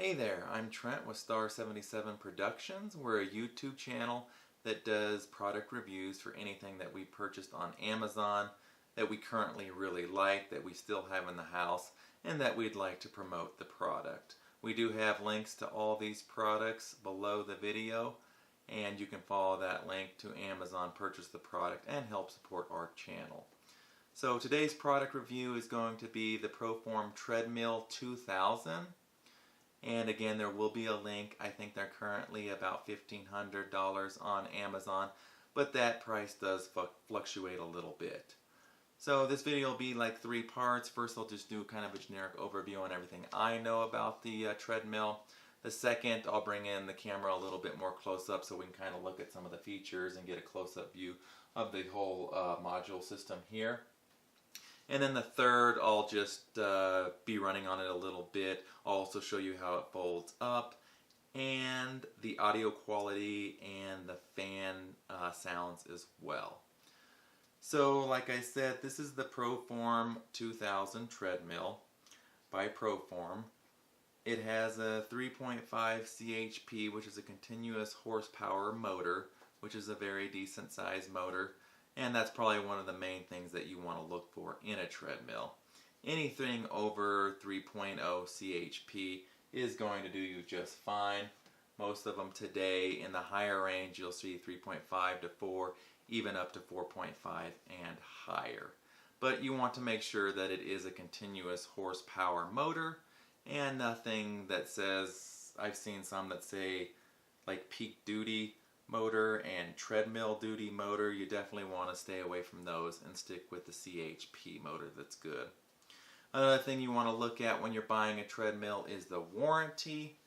Hey there, I'm Trent with Star 77 Productions. We're a YouTube channel that does product reviews for anything that we purchased on Amazon that we currently really like, that we still have in the house, and that we'd like to promote the product. We do have links to all these products below the video, and you can follow that link to Amazon, purchase the product, and help support our channel. So today's product review is going to be the ProForm Treadmill 2000. And again, there will be a link. I think they're currently about $1,500 on Amazon, but that price does fluctuate a little bit. So this video will be like 3 parts. First, I'll just do kind of a generic overview on everything I know about the treadmill. The second, I'll bring in the camera a little bit more close up so we can kind of look at some of the features and get a close-up view of the whole module system here. And then the third, I'll just be running on it a little bit. I'll also show you how it folds up and the audio quality and the fan sounds as well. So like I said, this is the ProForm 2000 treadmill by ProForm. It has a 3.5 CHP, which is a continuous horsepower motor, which is a very decent sized motor. And that's probably one of the main things that you want to look for in a treadmill. Anything over 3.0 CHP is going to do you just fine. Most of them today in the higher range you'll see 3.5 to 4, even up to 4.5 and higher. But you want to make sure that it is a continuous horsepower motor and nothing that says, I've seen some that say like peak duty motor and treadmill duty motor. You definitely want to stay away from those and stick with the CHP motor that's good. Another thing you want to look at when you're buying a treadmill is the warranty.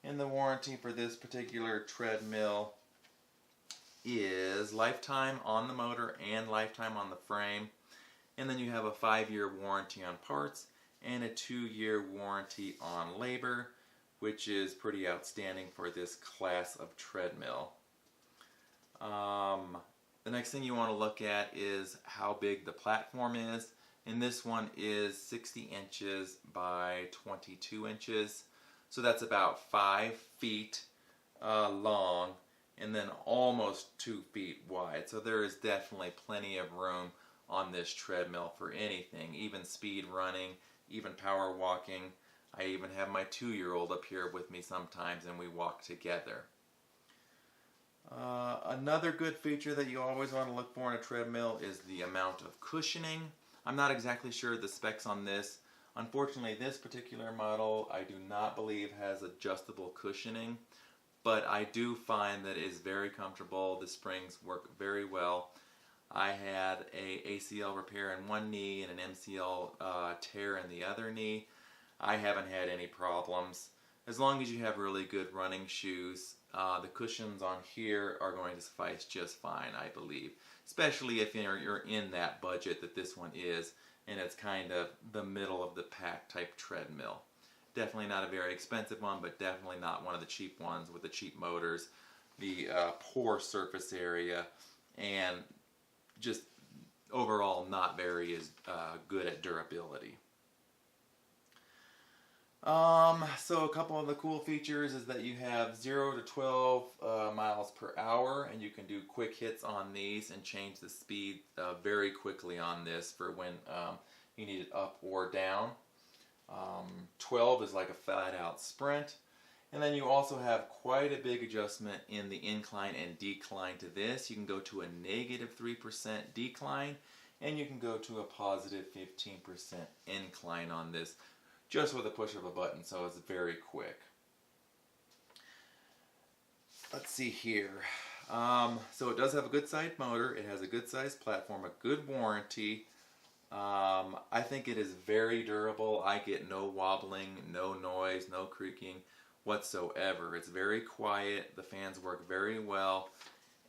And the warranty for this particular treadmill is lifetime on the motor and lifetime on the frame. And then you have a 5-year warranty on parts and a 2-year warranty on labor, which is pretty outstanding for this class of treadmill. The next thing you want to look at is how big the platform is, and this one is 60 inches by 22 inches, so that's about 5 feet long and then almost 2 feet wide. So there is definitely plenty of room on this treadmill for anything, even speed running, even power walking. I even have my 2-year-old up here with me sometimes and we walk together. Another good feature that you always want to look for in a treadmill is the amount of cushioning. I'm not exactly sure the specs on this. Unfortunately, this particular model I do not believe has adjustable cushioning, but I do find that it is very comfortable. The springs work very well. I had a ACL repair in one knee and an MCL tear in the other knee. I haven't had any problems. As long as you have really good running shoes, the cushions on here are going to suffice just fine, I believe. Especially if you're in that budget that this one is, and it's kind of the middle of the pack type treadmill. Definitely not a very expensive one, but definitely not one of the cheap ones with the cheap motors, the poor surface area, and just overall not very as good at durability. So a couple of the cool features is that you have 0 to 12 miles per hour, and you can do quick hits on these and change the speed very quickly on this for when you need it up or down. 12 is like a flat out sprint. And then you also have quite a big adjustment in the incline and decline to this. You can go to a negative 3% decline, and you can go to a positive 15% incline on this, just with a push of a button, so it's very quick. Let's see here. So it does have a good sized motor, it has a good sized platform, a good warranty. I think it is very durable. I get no wobbling, no noise, no creaking whatsoever. It's very quiet, the fans work very well,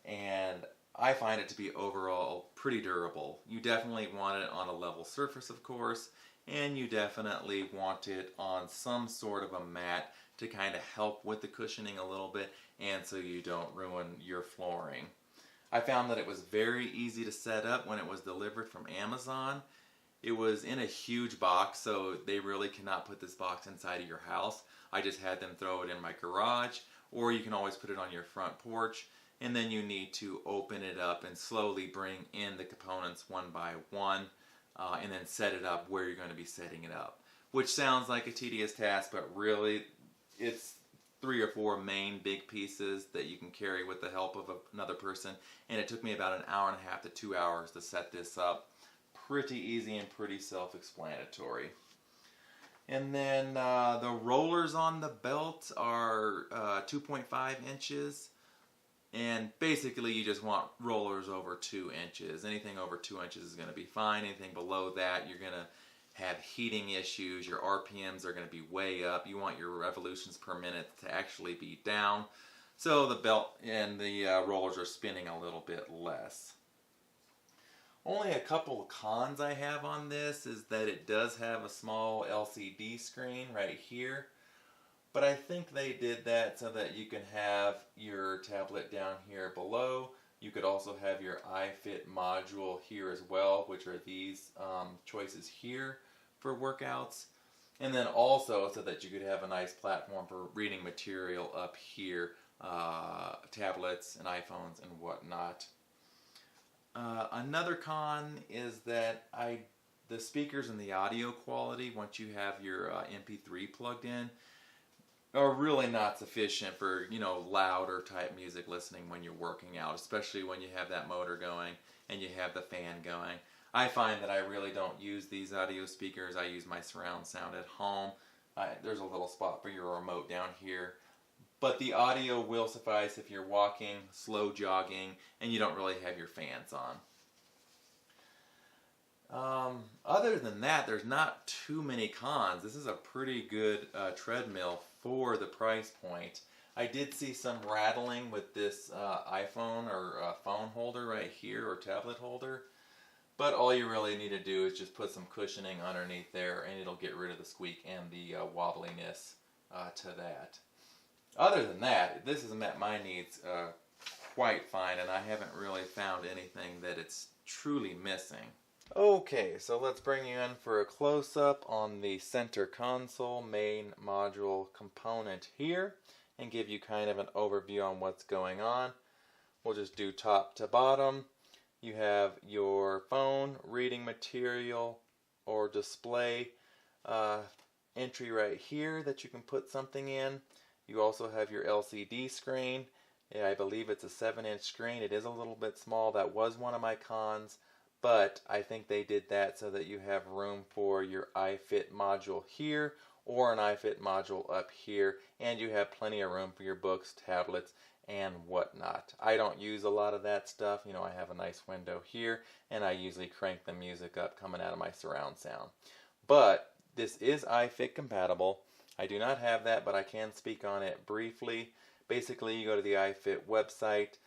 and I find it to be overall pretty durable. You definitely want it on a level surface, of course, and you definitely want it on some sort of a mat to kind of help with the cushioning a little bit and so you don't ruin your flooring. I found that it was very easy to set up when it was delivered from Amazon, It was in a huge box, so they really cannot put this box inside of your house. I just had them throw it in my garage, or you can always put it on your front porch, and then you need to open it up and slowly bring in the components one by one, and then set it up where you're going to be setting it up. Which sounds like a tedious task, but really it's 3 or 4 main big pieces that you can carry with the help of another person, and it took me about an hour and a half to 2 hours to set this up. Pretty easy and pretty self-explanatory. And then the rollers on the belt are 2.5 inches, and basically you just want rollers over 2 inches. Anything over 2 inches is going to be fine. Anything below that, you're going to have heating issues. Your RPMs are going to be way up. You want your revolutions per minute to actually be down, so the belt and the rollers are spinning a little bit less. Only a couple of cons I have on this is that it does have a small LCD screen right here, but I think they did that so that you can have your tablet down here below. You could also have your iFit module here as well, which are these choices here for workouts. And then also so that you could have a nice platform for reading material up here, tablets and iPhones and whatnot. Another con is that the speakers and the audio quality, once you have your MP3 plugged in, are really not sufficient for, louder type music listening when you're working out, especially when you have that motor going and you have the fan going. I find that I really don't use these audio speakers. I use my surround sound at home. There's a little spot for your remote down here. But the audio will suffice if you're walking, slow jogging, and you don't really have your fans on. Other than that, there's not too many cons. This is a pretty good treadmill for the price point. I did see some rattling with this iPhone or phone holder right here, or tablet holder. But all you really need to do is just put some cushioning underneath there, and it'll get rid of the squeak and the wobbliness to that. Other than that, this has met my needs quite fine, and I haven't really found anything that it's truly missing. Okay, so let's bring you in for a close-up on the center console main module component here, and give you kind of an overview on what's going on. We'll just do top to bottom. You have your phone, reading material, or display entry right here that you can put something in. You also have your LCD screen. Yeah, I believe it's a 7-inch screen. It is a little bit small. That was one of my cons, but I think they did that so that you have room for your iFit module here or an iFit module up here, and you have plenty of room for your books, tablets, and whatnot. I don't use a lot of that stuff. I have a nice window here, and I usually crank the music up coming out of my surround sound. But this is iFit compatible. I do not have that, but I can speak on it briefly. Basically, you go to the iFit website.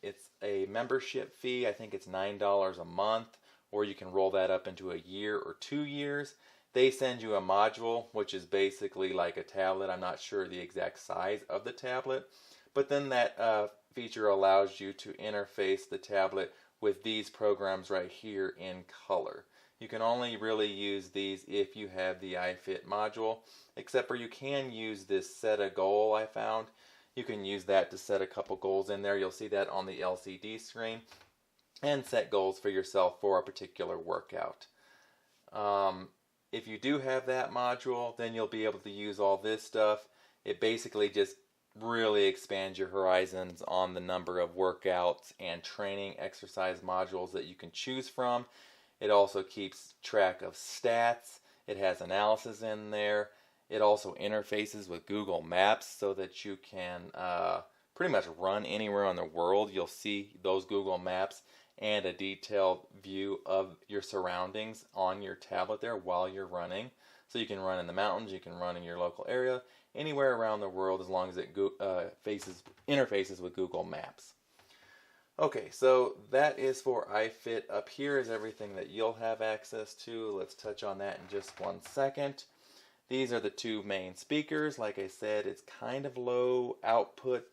It's a membership fee. I think it's $9 a month, or you can roll that up into a year or 2 years. They send you a module, which is basically like a tablet. I'm not sure the exact size of the tablet, but then that feature allows you to interface the tablet with these programs right here in color. You can only really use these if you have the iFit module, except for you can use this set a goal I found. You can use that to set a couple goals in there. You'll see that on the LCD screen, and set goals for yourself for a particular workout. If you do have that module, then you'll be able to use all this stuff. It basically just really expands your horizons on the number of workouts and training exercise modules that you can choose from. It also keeps track of stats. It has analysis in there. It also interfaces with Google Maps so that you can pretty much run anywhere in the world. You'll see those Google Maps and a detailed view of your surroundings on your tablet there while you're running. So you can run in the mountains, you can run in your local area, anywhere around the world as long as it interfaces with Google Maps. Okay, so that is for iFit. Up here is everything that you'll have access to. Let's touch on that in just 1 second. These are the two main speakers. Like I said, it's kind of low output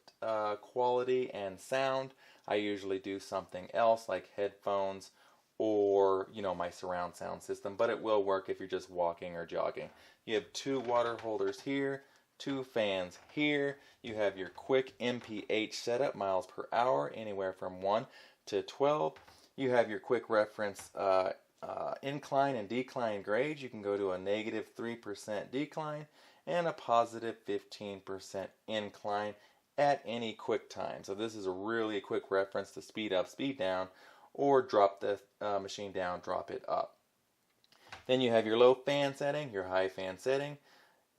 quality and sound. I usually do something else like headphones or, you know, my surround sound system, but it will work if you're just walking or jogging. You have 2 water holders here, 2 fans here. You have your quick MPH setup, miles per hour, anywhere from 1 to 12. You have your quick reference incline and decline grades. You can go to a -3% decline and a positive 15% incline at any quick time. So this is a really quick reference to speed up, speed down, or drop the machine down, drop it up. Then you have your low fan setting, your high fan setting.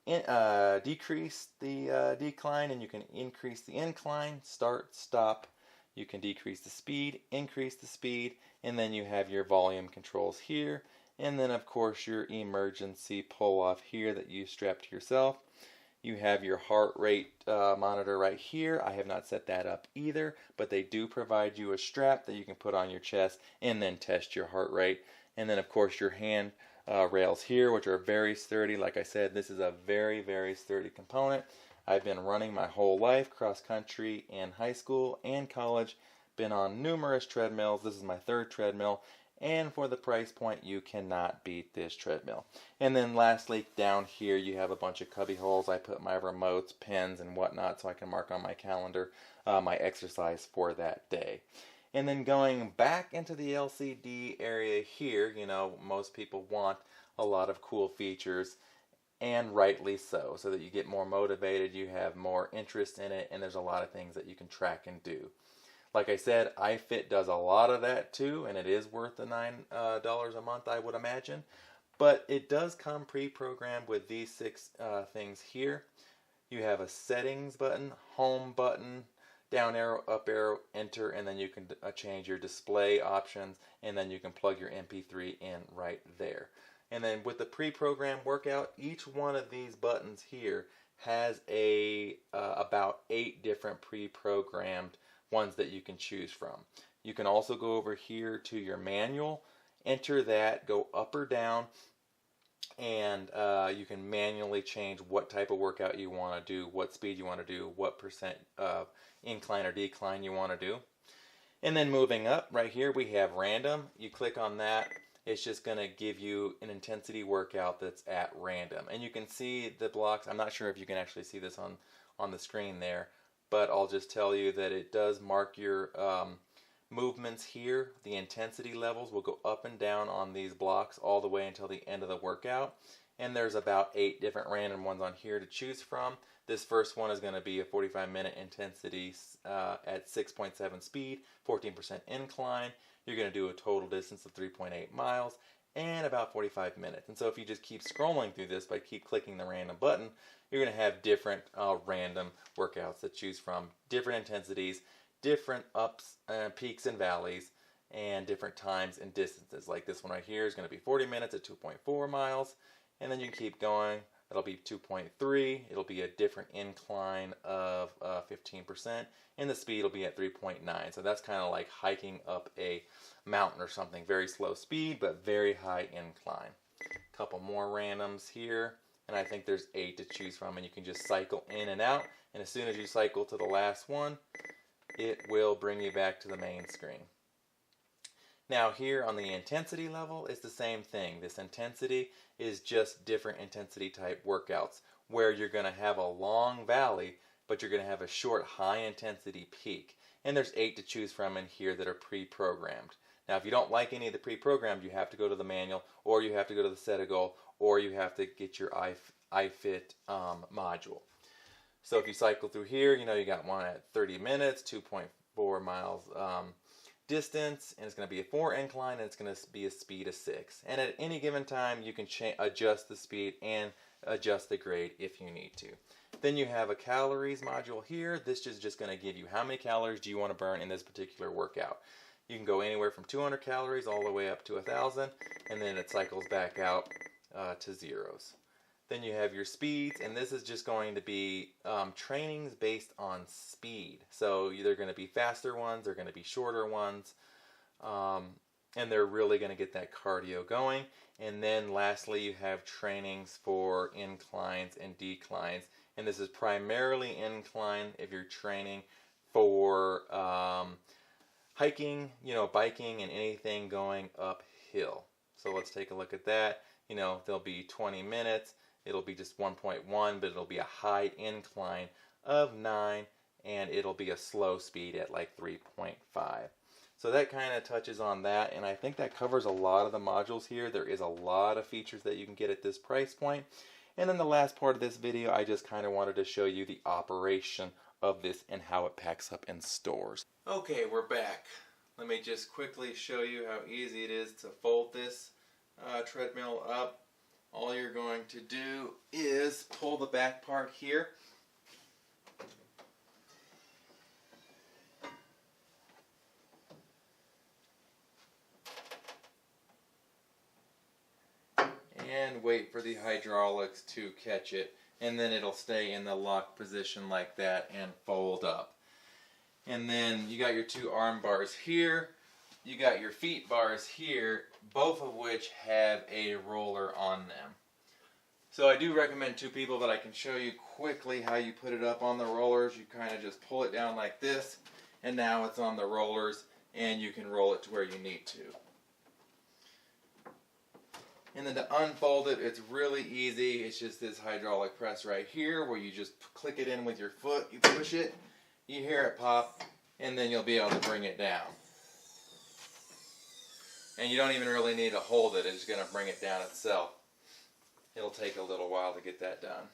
Decrease the decline, and you can increase the incline, start, stop. You can decrease the speed, increase the speed, and then you have your volume controls here. And then of course your emergency pull off here that you strap to yourself. You have your heart rate monitor right here. I have not set that up either, but they do provide you a strap that you can put on your chest and then test your heart rate. And then of course your hand rails here, which are very sturdy. Like I said, this is a very, very sturdy component. I've been running my whole life, cross country in high school and college. Been on numerous treadmills. This is my 3rd treadmill. And for the price point, you cannot beat this treadmill. And then lastly, down here, you have a bunch of cubby holes. I put my remotes, pens, and whatnot so I can mark on my calendar my exercise for that day. And then going back into the LCD area here, you know, most people want a lot of cool features, and rightly so that you get more motivated, you have more interest in it, and there's a lot of things that you can track and do. Like I said, iFit does a lot of that too, and it is worth the $9 a month, I would imagine. But it does come pre-programmed with these 6 things here. You have a settings button, home button, down arrow, up arrow, enter, and then you can change your display options, and then you can plug your MP3 in right there. And then with the pre-programmed workout, each one of these buttons here has about 8 different pre-programmed ones that you can choose from. You can also go over here to your manual, enter that, go up or down, and you can manually change what type of workout you want to do, what speed you want to do, what percent of incline or decline you want to do. And then moving up, right here we have random. You click on that, it's just going to give you an intensity workout that's at random. And you can see the blocks. I'm not sure if you can actually see this on the screen there, but I'll just tell you that it does mark your movements here. The intensity levels will go up and down on these blocks all the way until the end of the workout. And there's about 8 different random ones on here to choose from. This first one is going to be a 45-minute intensity at 6.7 speed, 14% incline. You're going to do a total distance of 3.8 miles and about 45 minutes. And so if you just keep scrolling through this by keep clicking the random button, you're going to have different random workouts to choose from, different intensities, different ups, peaks and valleys, and different times and distances. Like this one right here is going to be 40 minutes at 2.4 miles, and then you can keep going. It'll be 2.3. It'll be a different incline of 15%, and the speed will be at 3.9. So that's kind of like hiking up a mountain or something. Very slow speed, but very high incline. A couple more randoms here, and I think there's 8 to choose from, and you can just cycle in and out. And as soon as you cycle to the last one, it will bring you back to the main screen. Now here on the intensity level, it's the same thing. This intensity is just different intensity type workouts where you're going to have a long valley, but you're going to have a short high intensity peak. And there's 8 to choose from in here that are pre-programmed. Now if you don't like any of the pre-programmed, you have to go to the manual, or you have to go to the set a goal, or you have to get your iFit module. So if you cycle through here, you know you got one at 30 minutes, 2.4 miles distance, and it's going to be a 4 incline, and it's going to be a speed of 6. And at any given time, you can adjust the speed and adjust the grade if you need to. Then you have a calories module here. This is just going to give you how many calories do you want to burn in this particular workout. You can go anywhere from 200 calories all the way up to 1,000, and then it cycles back out to zeros. Then you have your speeds, and this is just going to be trainings based on speed. So they're going to be faster ones, they're going to be shorter ones, and they're really going to get that cardio going. And then lastly, you have trainings for inclines and declines, and this is primarily incline if you're training for hiking, biking, and anything going uphill. So let's take a look at that. There'll be 20 minutes. It'll be just 1.1, but it'll be a high incline of 9, and it'll be a slow speed at like 3.5. So that kind of touches on that, and I think that covers a lot of the modules here. There is a lot of features that you can get at this price point. And then the last part of this video, I just kind of wanted to show you the operation of this and how it packs up in stores. Okay, we're back. Let me just quickly show you how easy it is to fold this treadmill up. All you're going to do is pull the back part here. And wait for the hydraulics to catch it, and then it'll stay in the lock position like that and fold up. And then you got your two arm bars here, you got your feet bars here, both of which have a roller on them. So I do recommend two people, but I can show you quickly how you put it up on the rollers. You kind of just pull it down like this, and now it's on the rollers, and you can roll it to where you need to. And then to unfold it, it's really easy. It's just this hydraulic press right here where you just click it in with your foot, you push it, you hear it pop, and then you'll be able to bring it down. And you don't even really need to hold it, it's going to bring it down itself. It'll take a little while to get that done.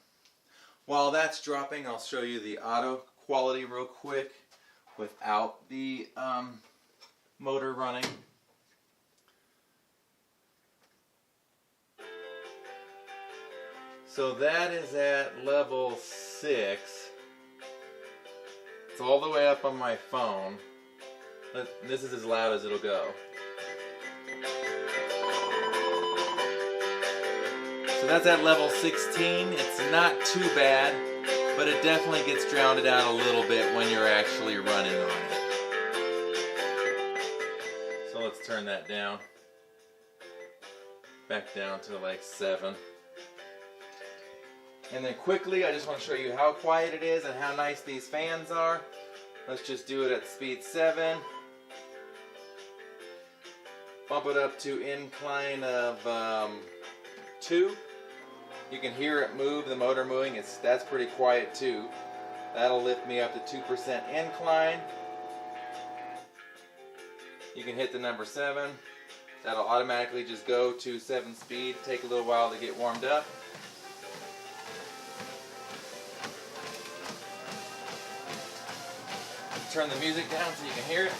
While that's dropping, I'll show you the auto quality real quick without the motor running. So that is at level 6. It's all the way up on my phone. This is as loud as it'll go. So that's at level 16. It's not too bad, but it definitely gets drowned out a little bit when you're actually running on it. So let's turn that down. Back down to like 7. And then quickly, I just want to show you how quiet it is and how nice these fans are. Let's just do it at speed 7. Bump it up to incline of 2. You can hear it move, the motor moving. That's pretty quiet too. That'll lift me up to 2% incline. You can hit the number 7. That'll automatically just go to 7 speed. Take a little while to get warmed up. Turn the music down so you can hear it.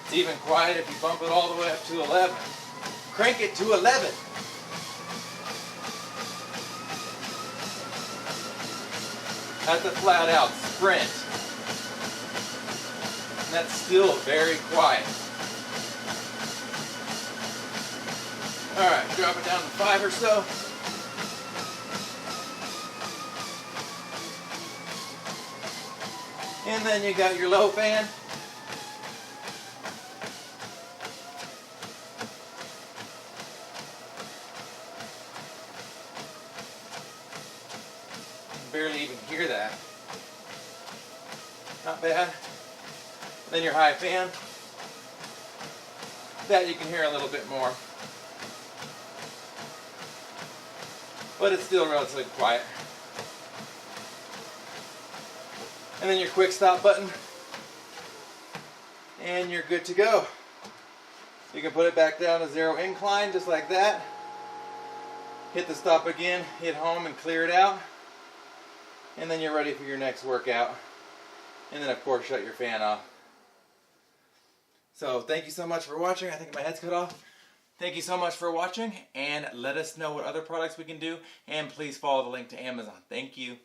It's even quiet if you bump it all the way up to 11. Crank it to 11. That's a flat out sprint. And that's still very quiet. Alright, drop it down to 5 or so. And then you got your low fan. You can barely even hear that. Not bad. Then your high fan. That you can hear a little bit more. But it's still relatively quiet. And then your quick stop button. And you're good to go. You can put it back down to 0 incline just like that. Hit the stop again, hit home and clear it out. And then you're ready for your next workout. And then of course shut your fan off. So thank you so much for watching. I think my head's cut off. Thank you so much for watching, and let us know what other products we can do, and please follow the link to Amazon. Thank you.